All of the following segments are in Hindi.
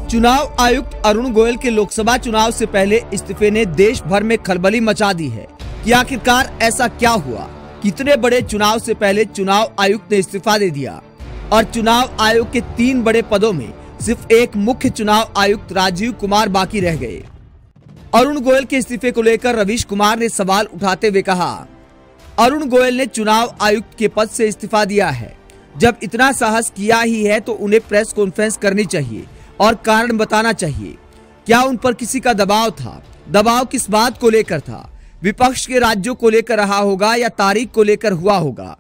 चुनाव आयुक्त अरुण गोयल के लोकसभा चुनाव से पहले इस्तीफे ने देश भर में खलबली मचा दी है कि आखिरकार ऐसा क्या हुआ। कितने बड़े चुनाव से पहले चुनाव आयुक्त ने इस्तीफा दे दिया और चुनाव आयोग के 3 बड़े पदों में सिर्फ एक मुख्य चुनाव आयुक्त राजीव कुमार बाकी रह गए। अरुण गोयल के इस्तीफे को लेकर रवीश कुमार ने सवाल उठाते हुए कहा, अरुण गोयल ने चुनाव आयुक्त के पद से इस्तीफा दिया है। जब इतना साहस किया ही है तो उन्हें प्रेस कॉन्फ्रेंस करनी चाहिए और कारण बताना चाहिए। क्या उन पर किसी का दबाव था? दबाव किस बात को लेकर था? विपक्ष के राज्यों को लेकर रहा होगा या तारीख को लेकर हुआ होगा?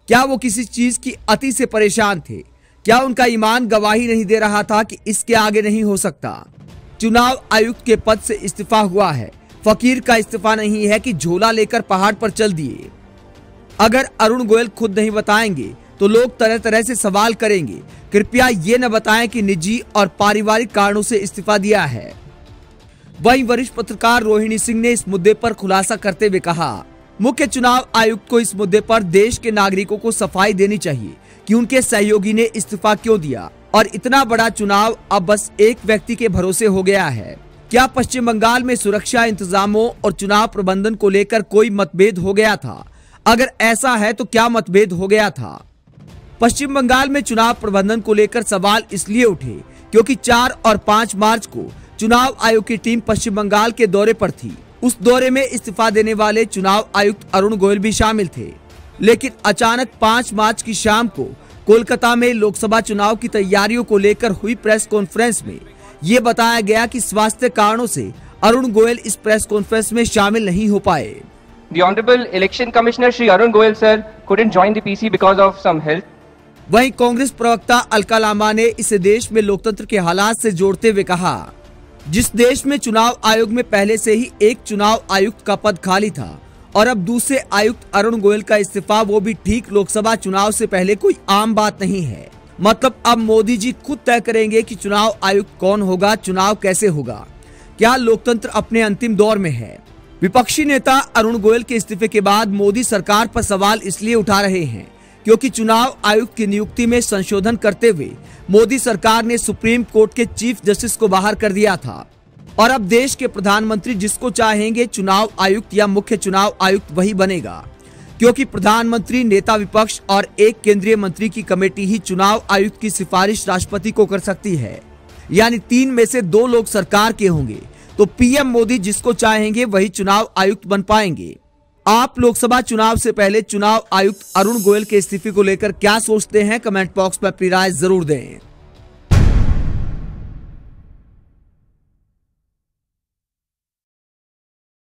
क्या वो किसी चीज की अति से परेशान थे? क्या उनका ईमान गवाही नहीं दे रहा था कि इसके आगे नहीं हो सकता? चुनाव आयुक्त के पद से इस्तीफा हुआ है। फकीर का इस्तीफा नहीं है कि झोला लेकर पहाड़ पर चल दिए। अगर अरुण गोयल खुद नहीं बताएंगे तो लोग तरह तरह से सवाल करेंगे। कृपया ये न बताएं कि निजी और पारिवारिक कारणों से इस्तीफा दिया है। वहीं वरिष्ठ पत्रकार रोहिणी सिंह ने इस मुद्दे पर खुलासा करते हुए कहा, मुख्य चुनाव आयुक्त को इस मुद्दे पर देश के नागरिकों को सफाई देनी चाहिए कि उनके सहयोगी ने इस्तीफा क्यों दिया और इतना बड़ा चुनाव अब बस एक व्यक्ति के भरोसे हो गया है। क्या पश्चिम बंगाल में सुरक्षा इंतजामों और चुनाव प्रबंधन को लेकर कोई मतभेद हो गया था? अगर ऐसा है तो क्या मतभेद हो गया था? पश्चिम बंगाल में चुनाव प्रबंधन को लेकर सवाल इसलिए उठे क्योंकि 4 और 5 मार्च को चुनाव आयोग की टीम पश्चिम बंगाल के दौरे पर थी। उस दौरे में इस्तीफा देने वाले चुनाव आयुक्त अरुण गोयल भी शामिल थे। लेकिन अचानक 5 मार्च की शाम को कोलकाता में लोकसभा चुनाव की तैयारियों को लेकर हुई प्रेस कॉन्फ्रेंस में ये बताया गया कि स्वास्थ्य कारणों से अरुण गोयल इस प्रेस कॉन्फ्रेंस में शामिल नहीं हो पाए। The Honorable Election Commissioner Shri Arun Goyal sir couldn't join the PC because of some health. वहीं कांग्रेस प्रवक्ता अलका लांबा ने इसे देश में लोकतंत्र के हालात से जोड़ते हुए कहा, जिस देश में चुनाव आयोग में पहले से ही एक चुनाव आयुक्त का पद खाली था और अब दूसरे आयुक्त अरुण गोयल का इस्तीफा, वो भी ठीक लोकसभा चुनाव से पहले, कोई आम बात नहीं है। मतलब अब मोदी जी खुद तय करेंगे कि चुनाव आयुक्त कौन होगा, चुनाव कैसे होगा। क्या लोकतंत्र अपने अंतिम दौर में है? विपक्षी नेता अरुण गोयल के इस्तीफे के बाद मोदी सरकार पर सवाल इसलिए उठा रहे हैं क्योंकि चुनाव आयुक्त की नियुक्ति में संशोधन करते हुए मोदी सरकार ने सुप्रीम कोर्ट के चीफ जस्टिस को बाहर कर दिया था और अब देश के प्रधानमंत्री जिसको चाहेंगे चुनाव आयुक्त या मुख्य चुनाव आयुक्त वही बनेगा, क्योंकि प्रधानमंत्री, नेता विपक्ष और एक केंद्रीय मंत्री की कमेटी ही चुनाव आयुक्त की सिफारिश राष्ट्रपति को कर सकती है। यानी 3 में से 2 लोग सरकार के होंगे तो पीएम मोदी जिसको चाहेंगे वही चुनाव आयुक्त बन पाएंगे। आप लोकसभा चुनाव से पहले चुनाव आयुक्त अरुण गोयल के इस्तीफे को लेकर क्या सोचते हैं? कमेंट बॉक्स में अपनी राय जरूर दें।